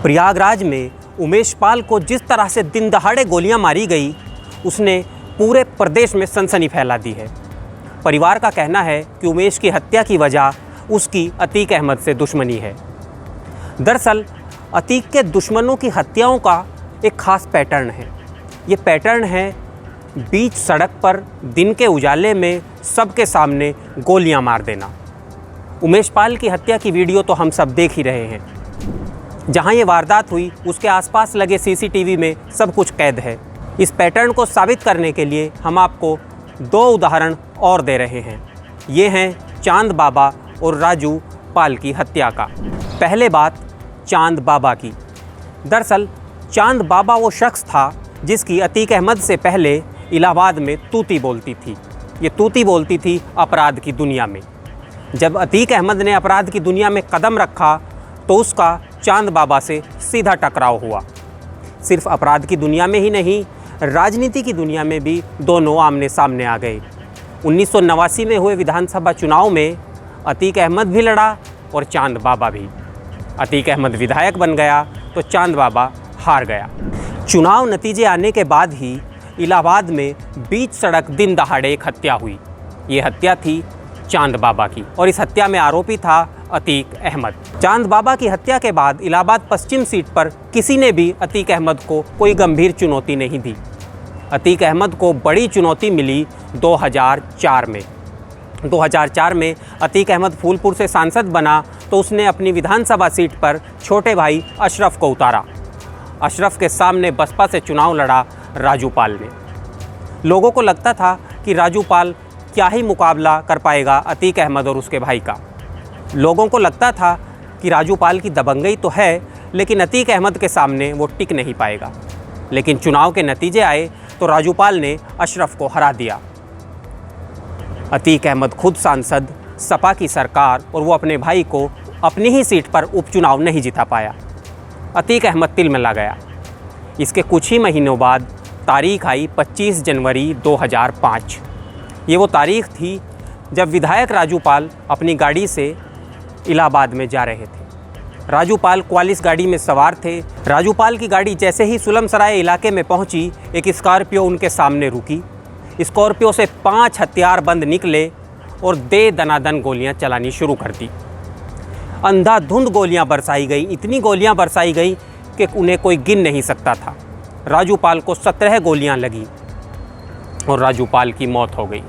प्रयागराज में उमेश पाल को जिस तरह से दिन दहाड़े गोलियां मारी गई, उसने पूरे प्रदेश में सनसनी फैला दी है। परिवार का कहना है कि उमेश की हत्या की वजह उसकी अतीक अहमद से दुश्मनी है। दरअसल अतीक के दुश्मनों की हत्याओं का एक खास पैटर्न है। ये पैटर्न है बीच सड़क पर दिन के उजाले में सबके सामने गोलियां मार देना। उमेश पाल की हत्या की वीडियो तो हम सब देख ही रहे हैं। जहां ये वारदात हुई उसके आसपास लगे सीसीटीवी में सब कुछ कैद है। इस पैटर्न को साबित करने के लिए हम आपको दो उदाहरण और दे रहे हैं। ये हैं चांद बाबा और राजू पाल की हत्या का। पहले बात चांद बाबा की। दरअसल चांद बाबा वो शख्स था जिसकी अतीक अहमद से पहले इलाहाबाद में तूती बोलती थी। ये तूती बोलती थी अपराध की दुनिया में। जब अतीक अहमद ने अपराध की दुनिया में कदम रखा तो उसका चांद बाबा से सीधा टकराव हुआ। सिर्फ अपराध की दुनिया में ही नहीं, राजनीति की दुनिया में भी दोनों आमने सामने आ गए। 1989 में हुए विधानसभा चुनाव में अतीक अहमद भी लड़ा और चांद बाबा भी। अतीक अहमद विधायक बन गया तो चांद बाबा हार गया। चुनाव नतीजे आने के बाद ही इलाहाबाद में बीच सड़क दिन दहाड़े एक हत्या हुई। ये हत्या थी चांद बाबा की और इस हत्या में आरोपी था अतीक अहमद। चांद बाबा की हत्या के बाद इलाहाबाद पश्चिम सीट पर किसी ने भी अतीक अहमद को कोई गंभीर चुनौती नहीं दी। अतीक अहमद को बड़ी चुनौती मिली 2004 में। 2004 में अतीक अहमद फूलपुर से सांसद बना तो उसने अपनी विधानसभा सीट पर छोटे भाई अशरफ को उतारा। अशरफ के सामने बसपा से चुनाव लड़ा राजू पाल ने। लोगों को लगता था कि राजू पाल क्या ही मुकाबला कर पाएगा अतीक अहमद और उसके भाई का। लोगों को लगता था कि राजू पाल की दबंगई तो है लेकिन अतीक अहमद के सामने वो टिक नहीं पाएगा। लेकिन चुनाव के नतीजे आए तो राजू पाल ने अशरफ को हरा दिया। अतीक अहमद खुद सांसद, सपा की सरकार और वो अपने भाई को अपनी ही सीट पर उपचुनाव नहीं जिता पाया। अतीक अहमद तिलमिला गया। इसके कुछ ही महीनों बाद तारीख आई 25 जनवरी 2005। ये वो तारीख थी जब विधायक राजू पाल अपनी गाड़ी से इलाहाबाद में जा रहे थे। राजू पाल 44 गाड़ी में सवार थे। राजू पाल की गाड़ी जैसे ही सुलमसराय इलाके में पहुंची, एक स्कॉर्पियो उनके सामने रुकी। स्कॉर्पियो से 5 हथियारबंद निकले और दे दनादन गोलियां चलानी शुरू कर दी। अंधाधुंध गोलियां बरसाई गई, इतनी गोलियां बरसाई गई कि उन्हें कोई गिन नहीं सकता था। राजू पाल को 17 गोलियां लगी और राजू पाल की मौत हो गई।